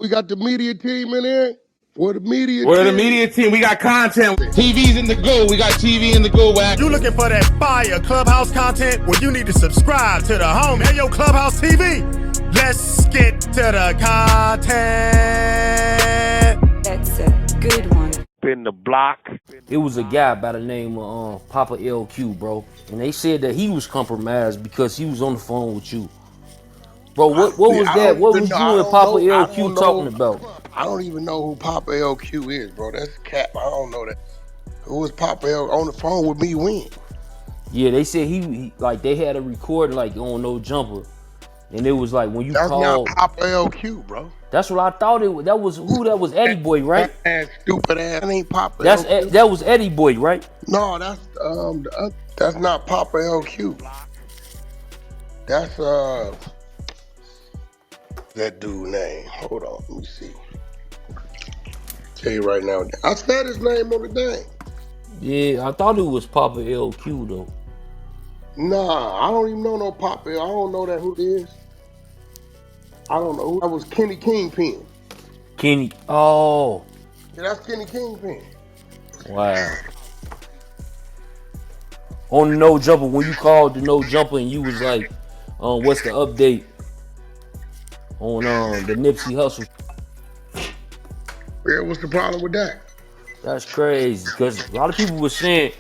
We got the media team in here. We're the media We're the team. media team. We got content. TV's in the go. We got TV in the go, Wack. You looking for that fire Clubhouse content? Well, you need to subscribe to the home. Hey, yo, Clubhouse TV. Let's get to the content. That's a good one. In the block. It was a guy by the name of Papa LQ, bro. And they said that he was compromised because he was on the phone with you. Bro, what was that? What was you and Papa LQ talking about? I don't even know who Papa LQ is, bro. That's cap. I don't know that. Who was Papa L on the phone with me when? Yeah, they said he like they had a recording like on No Jumper. And it was like when you that's called. That's not Papa LQ, bro. That's what I thought it was. That was who? That was Eddie Boy, right? That stupid ass. That ain't Papa LQ. That was Eddie Boy, right? No, that's not Papa LQ. That's that dude name. Hold on, let me see. Tell you right now. I said his name on the thing. Yeah, I thought it was Papa LQ though. Nah, I don't even know no Papa. I don't know that who it is. I don't know. That was Kenny Kingpin. Kenny. Oh. Yeah, that's Kenny Kingpin. Wow. On the No Jumper, when you called the No Jumper and you was like, what's the update on the Nipsey Hussle? Yeah, what's the problem with that? That's crazy because a lot of people were saying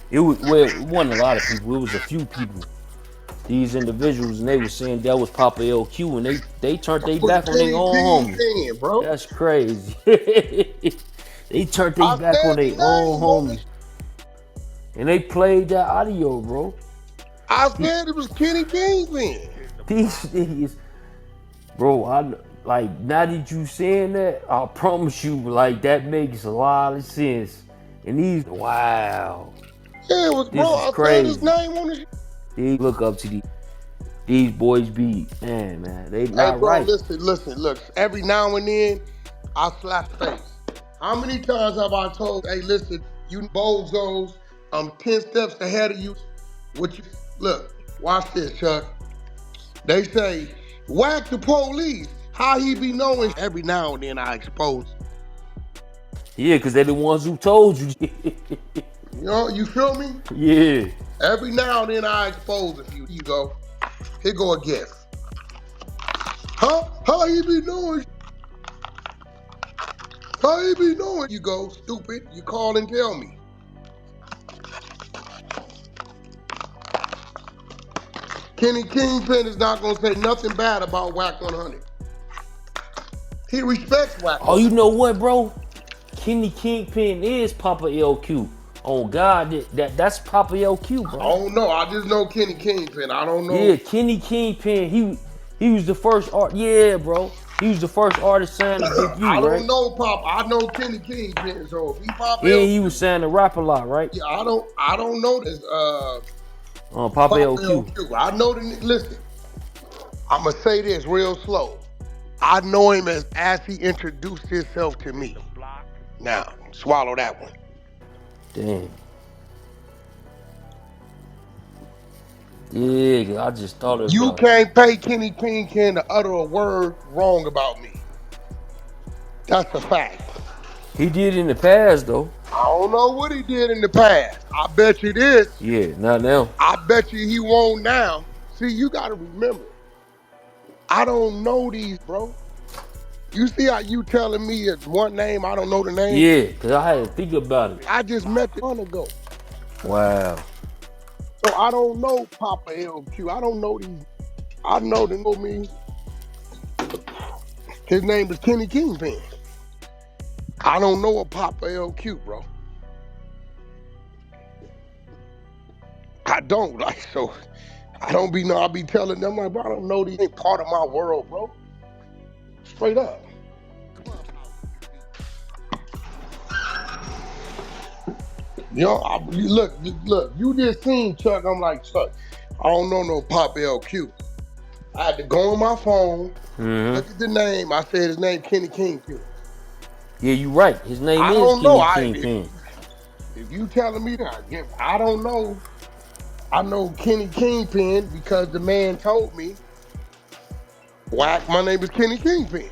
it wasn't a lot of people. It was a few people. These individuals, and they were saying that was Papa LQ, and they turned their back on their own homie. Bro. That's crazy. They turned their back on their own homie. And they played that audio, bro. I said it was Kenny Kingpin. These niggas, bro, like, now that you saying that, I promise you, like, that makes a lot of sense. And these, wow. Yeah, it was, bro, I said his name on the They look up to these boys be, man, they not hey, bro, right. Listen, look, every now and then, I slap face. How many times have I told, hey, listen, you bozos, I'm 10 steps ahead of you. Look, watch this, Chuck. They say, whack the police. How he be knowing? Every now and then I expose. Yeah, because they're the ones who told you. You know, you feel me? Yeah. Every now and then I expose a few. You go, here go a gift. Huh? How he be knowing? How he be knowing? You go, stupid. You call and tell me. Kenny Kingpin is not going to say nothing bad about Wack 100. He respects Wack 100. Oh, you know what, bro? Kenny Kingpin is Papa LQ. Oh, God, that's Papa LQ, bro. I don't know. I just know Kenny Kingpin. I don't know. Yeah, Kenny Kingpin, he was the first yeah, bro. He was the first artist signed to Big U, right? I don't know Papa. I know Kenny Kingpin, so if he Papa yeah, LQ, he was signed to Rap a Lot, right? Yeah, I don't know this Papa LQ. I know listen, I'm going to say this real slow. I know him as he introduced himself to me. Now, swallow that one. Damn. Yeah, I just thought of you can't pay Kenny Kingpin to utter a word wrong about me. That's a fact. He did in the past, though. I don't know what he did in the past. I bet you this. Yeah, not now. I bet you he won't now. See, you got to remember, I don't know these, bro. You see how you telling me it's one name, I don't know the name? Yeah, because I had to think about it. I just met the month ago. Wow. So I don't know Papa LQ. I don't know these. I know they know me. His name is Kenny Kingpin. I don't know a Papa LQ, bro. I don't, like, so I don't be know. I be telling them, like, bro, I don't know these ain't part of my world, bro. Straight up. Yo, look, you just seen Chuck. I'm like, Chuck, I don't know no Papa LQ. I had to go on my phone, look at the name. I said his name Kenny Kingpin. Yeah, you right. His name I is don't know. Kenny Kingpin. If you telling me that, I don't know. I know Kenny Kingpin because the man told me, Wack, my name is Kenny Kingpin.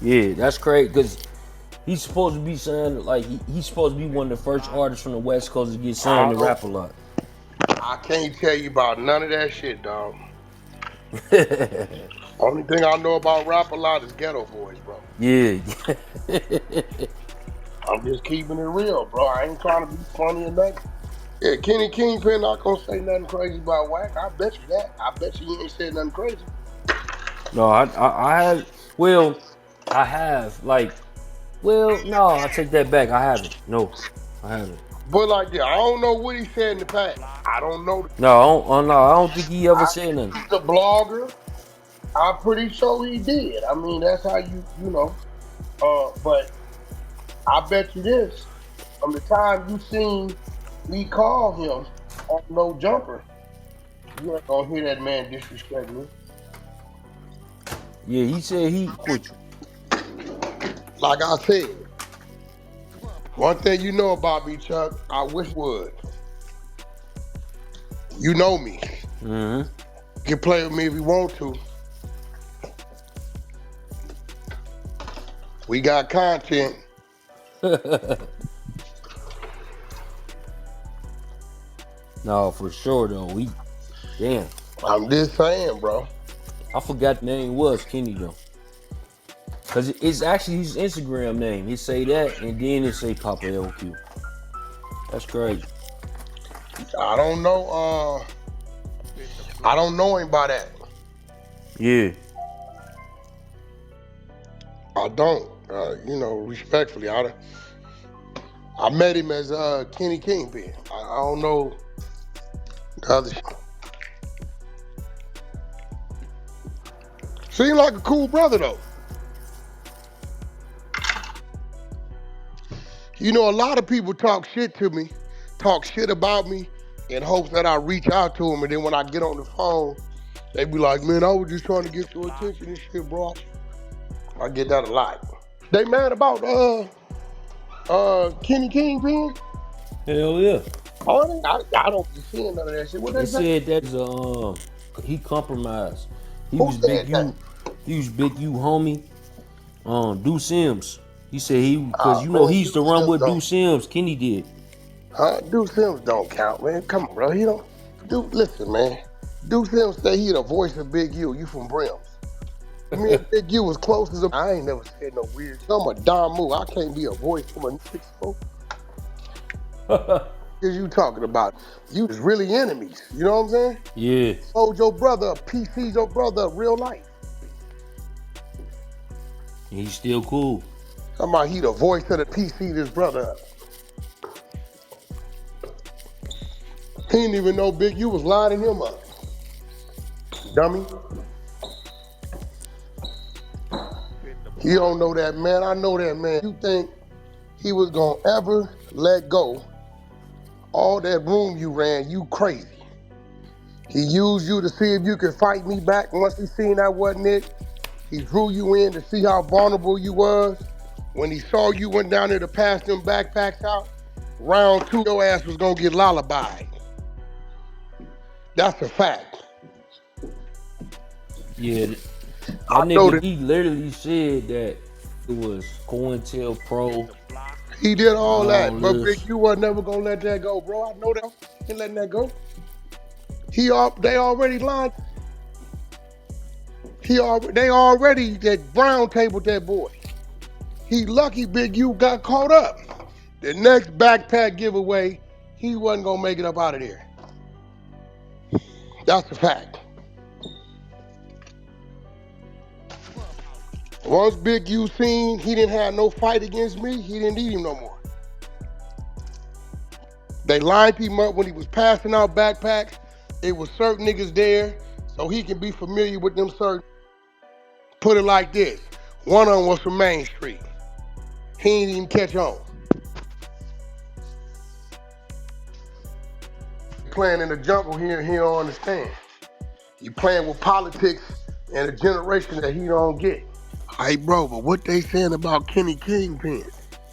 Yeah, that's crazy because he's supposed to be signed, like, he's supposed to be one of the first artists from the West Coast to get signed to Rap a Lot. I can't tell you about none of that shit, dog. Only thing I know about Rap a Lot is Ghetto Boys, bro. Yeah. I'm just keeping it real, bro. I ain't trying to be funny or nothing. Yeah, Kenny Kingpin not gonna say nothing crazy about Wack. I bet you that. I bet you he ain't said nothing crazy. No, I have, well, I have, like, well, no, I take that back. I haven't. No, I haven't. But like, yeah, I don't know what he said in the past. I don't know. No, I don't think he ever said nothing. He's a blogger. I'm pretty sure he did. I mean, that's how you know. But I bet you this. From the time you seen me call him on No Jumper, you ain't gonna hear that man disrespect me. Yeah, he said he quit you. Like I said, one thing you know about me, Chuck, I wish would. You know me. Mm-hmm. You can play with me if you want to. We got content. No, for sure though. Damn. I'm just saying, bro. I forgot the name was Kenny though. Cause it's actually his Instagram name. He say that and then it say Papa LQ. That's crazy. I don't know. I don't know him by that. Yeah. I don't. You know, respectfully, I met him as Kenny Kingpin. I don't know the other shit. Seemed like a cool brother though. You know, a lot of people talk shit to me, talk shit about me in hopes that I reach out to them, and then when I get on the phone, they be like, man, I was just trying to get your attention and shit, bro. I get that a lot. They mad about Kenny Kingpin? Hell yeah. Oh, I don't be seeing none of that shit. What They they say? said that he compromised. He Who was said that? Big U homie. Duse Sims. He said because you know Man, he used to Deuce run Sims with don't. Duse Sims. Kenny did. Deuce Sims don't count, man. Come on, bro. He don't. Dude, listen, man. Deuce Sims say he the voice of Big U. You from Brims. Me and Big U was close as a. I ain't never said no weird. I'm a Don Moo. I can't be a voice from a 6'4". What you talking about? You is really enemies. You know what I'm saying? Yeah. Told your brother, PC's your brother, real life. He's still cool. Talking about he the voice of the PC, this brother. He didn't even know Big U was lining him up. Dummy. You don't know that man. I know that man. You think he was gonna ever let go all that room you ran? You crazy. He used you to see if you could fight me back. Once he seen that wasn't it, he drew you in to see how vulnerable you was. When he saw you went down there to pass them backpacks out, round 2, your ass was gonna get lullabied. That's a fact. Yeah. That I know nigga, that he literally said that it was COINTELPRO he did and all all that, but Big this. U was never gonna let that go, bro. I know that. He ain't letting that go. They already lined. They already that brown tabled that boy. He lucky Big U got caught up. The next backpack giveaway, he wasn't gonna make it up out of there. That's a fact. Once Big U seen he didn't have no fight against me, he didn't need him no more. They lined him up when he was passing out backpacks. It was certain niggas there, so he can be familiar with them certain. Put it like this. One of them was from Main Street. He ain't even catch on. Playing in the jungle here, he don't understand. You playing with politics and a generation that he don't get. Hey, bro, but what they saying about Kenny Kingpin?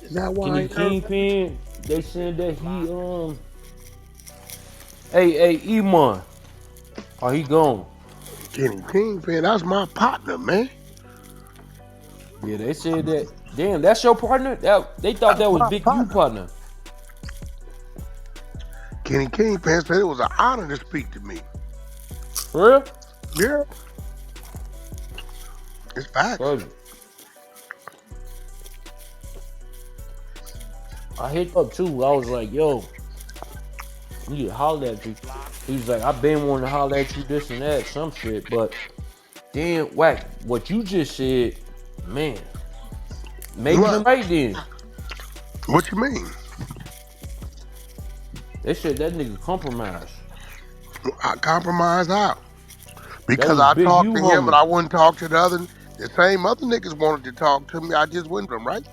Is that why I Kenny ain't heard that? Kingpin, they said that he hey Iman. Oh, he gone. Kenny Kingpin, that's my partner, man. Yeah, they said that. Damn, that's your partner? They thought that was My Big U partner. partner. Kenny Kingpin said it was an honor to speak to me. For real? Yeah, it's facts. Crazy. I hit up too. I was like, yo, I need to holler at you. He's like, I've been wanting to holler at you, this and that, some shit. But damn, Wack, what you just said, man, maybe them What? right then. What you mean? They said that nigga compromised. I compromise out That because was I Big talked U, to him, but homie. I wouldn't talk to the other. The same other niggas wanted to talk to me. I just went to them, right?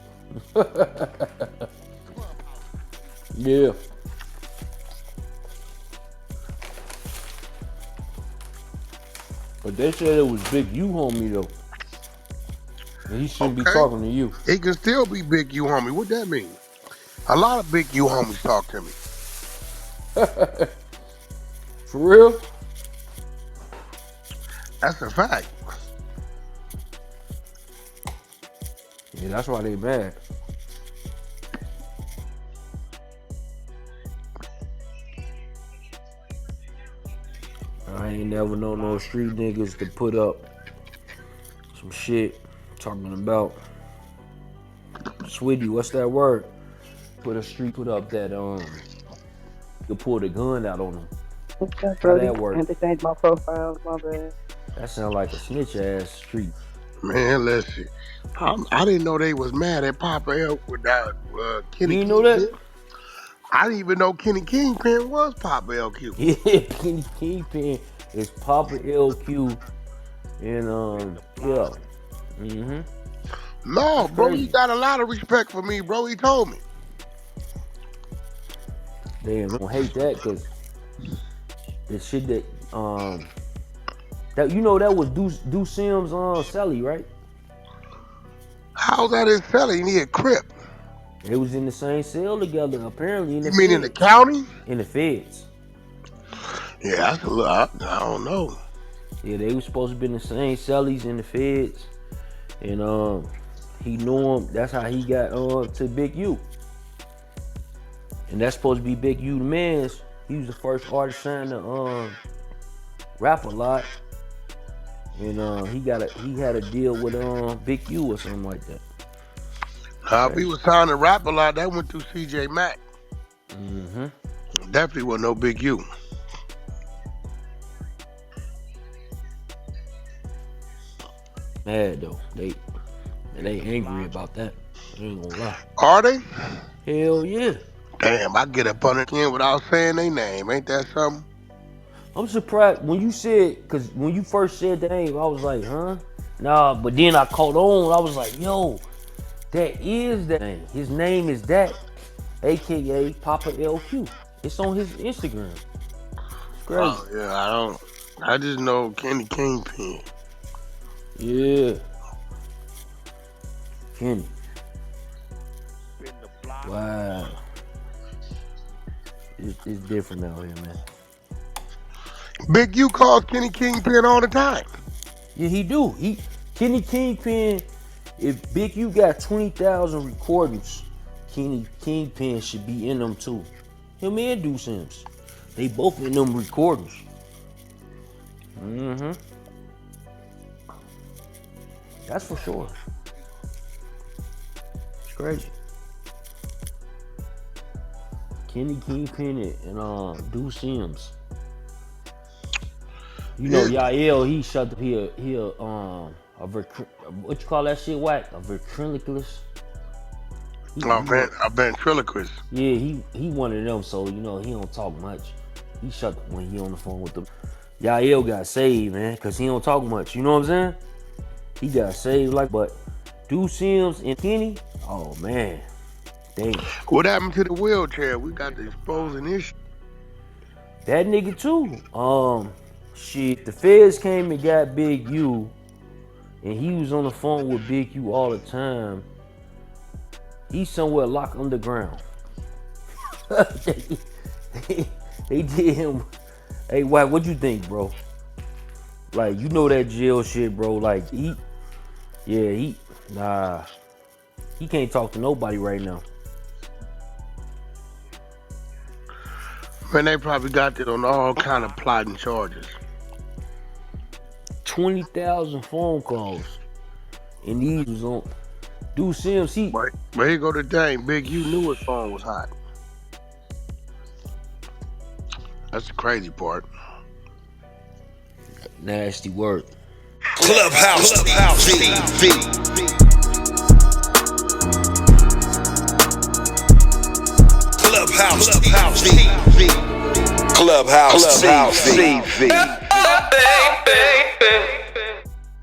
Yeah. But they said it was Big U, homie, though. And he shouldn't be Okay. talking to you. It can still be Big U homie. What that mean? A lot of Big U homies talk to me. For real? That's a fact. Yeah, that's why they mad. I ain't never known no street niggas to put up some shit talking about Swiddy, what's that word? Put up that you pull the gun out on them. What's up, How Brody? that I work? had to change my profile. My bad. That sound like a snitch ass street. Man, listen. I didn't know they was mad at Papa L without You Kenny ain't know that? Kingpin. I didn't even know Kenny Kingpin was Papa LQ. Yeah, Kenny Kingpin is Papa LQ and yeah. Mm-hmm. No, That's bro, he crazy. got a lot of respect for me, bro. He told me. Damn, I don't hate that because the shit that you know that was Deuce Sims Sally, right? How's that his fella? He a Crip. They was in the same cell together, apparently in the You mean in the feds. county? In the feds. Yeah, that's a little, I don't know. Yeah, they was supposed to be in the same cellies in the feds. And he knew him. That's how he got to Big U. And that's supposed to be Big U the man's. He was the first artist signed to rap a lot. And he had a deal with Big U or something like that. If he was trying to rap a lot, that went through CJ Mack. Mm-hmm. Definitely wasn't no Big U. Mad though. They angry about that. I ain't gonna lie. Are they? Hell yeah. Damn, I get up on it again without saying their name. Ain't that something? I'm surprised when you said, cause when you first said the name, I was like, huh? Nah, but then I caught on. I was like, yo, that is the name. His name is that, aka Papa LQ. It's on his Instagram. It's crazy. Oh yeah, I just know Kenny Kingpin. Yeah. Kenny. Wow. It's different out here, man. Big U calls Kenny Kingpin all the time. Yeah, he do. Kenny Kingpin, if Big U got 20,000 recordings, Kenny Kingpin should be in them too. Him and Duse Sims. They both in them recordings. Mm-hmm. That's for sure. It's crazy. Kenny Kingpin and Duse Sims. You know, Yeah. Yael, he shut up. What you call that shit? Wack? A ventriloquist. A ventriloquist. Yeah, he one of them. So you know he don't talk much. He shut up when he on the phone with them. Yael got saved, man, cause he don't talk much. You know what I'm saying? He got saved but Duse Sims and Kenny, oh man, damn. What happened to the wheelchair? We got the exposing issue. That nigga too. Shit, the feds came and got Big U, and he was on the phone with Big U all the time. He's somewhere locked underground. they did him. Hey, what you think, bro? Like, you know that jail shit, bro. Like, he Nah, he can't talk to nobody right now. Man, they probably got that on all kind of plotting charges. 20,000 phone calls, and these was on Duse. But here go the thing, Big U knew his phone was hot. That's the crazy part. Nasty word. Clubhouse TV. Clubhouse TV. Clubhouse TV.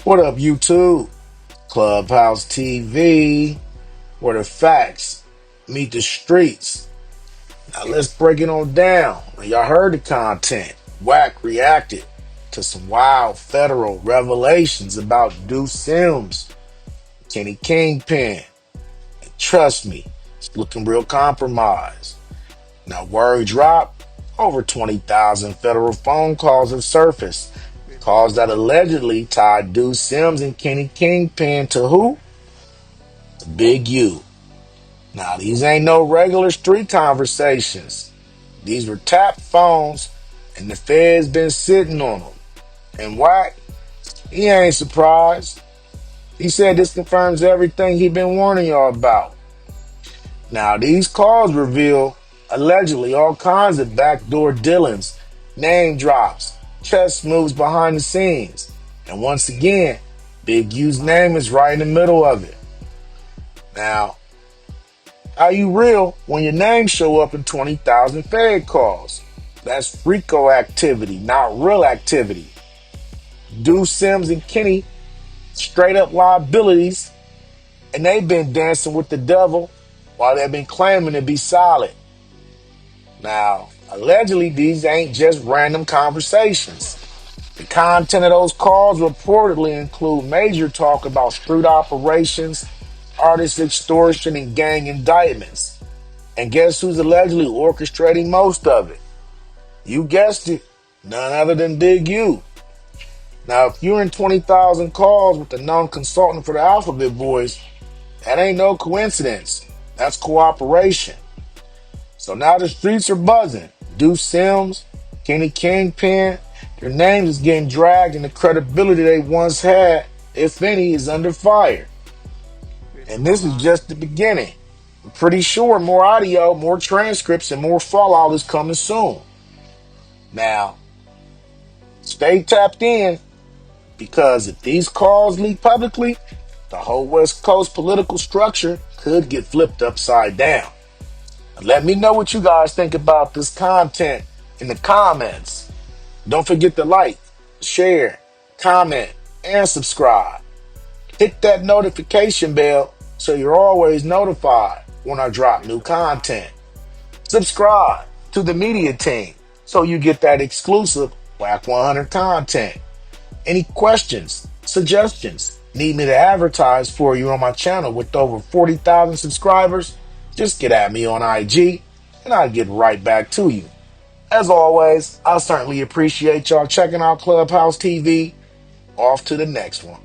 What up, YouTube? Clubhouse TV, where the facts meet the streets. Now let's break it on down. Y'all heard the content. Wack reacted to some wild federal revelations about Duse, Kingpin. And trust me, it's looking real compromised. Now word drop, over 20,000 federal phone calls have surfaced. Calls that allegedly tied Duse and Kingpin to who? The Big U. Now these ain't no regular street conversations. These were tapped phones and the feds been sitting on them. And Wack, he ain't surprised. He said this confirms everything he been warning y'all about. Now these calls reveal allegedly all kinds of backdoor dealings, name drops, chess moves behind the scenes. And once again, Big U's name is right in the middle of it. Now, how you real when your name show up in 20,000 Fed calls? That's RICO activity, not real activity. Duse and Kenny, straight up liabilities, and they've been dancing with the devil while they've been claiming to be solid. Now, allegedly, these ain't just random conversations. The content of those calls reportedly include major talk about street operations, artist extortion, and gang indictments. And guess who's allegedly orchestrating most of it? You guessed it, none other than Big U. Now, if you're in 20,000 calls with the known consultant for the Alphabet Boys, that ain't no coincidence. That's cooperation. So now the streets are buzzing. Duse, Kingpin, their names is getting dragged and the credibility they once had, if any, is under fire. And this is just the beginning. I'm pretty sure more audio, more transcripts, and more fallout is coming soon. Now, stay tapped in, because if these calls leak publicly, the whole West Coast political structure could get flipped upside down. Let me know what you guys think about this content in the comments. Don't forget to like, share, comment, and subscribe. Hit that notification bell so you're always notified when I drop new content. Subscribe to the media team so you get that exclusive Wack 100 content. Any questions, suggestions, need me to advertise for you on my channel with over 40,000 subscribers? Just get at me on IG and I'll get right back to you. As always, I certainly appreciate y'all checking out Clubhouse TV. Off to the next one.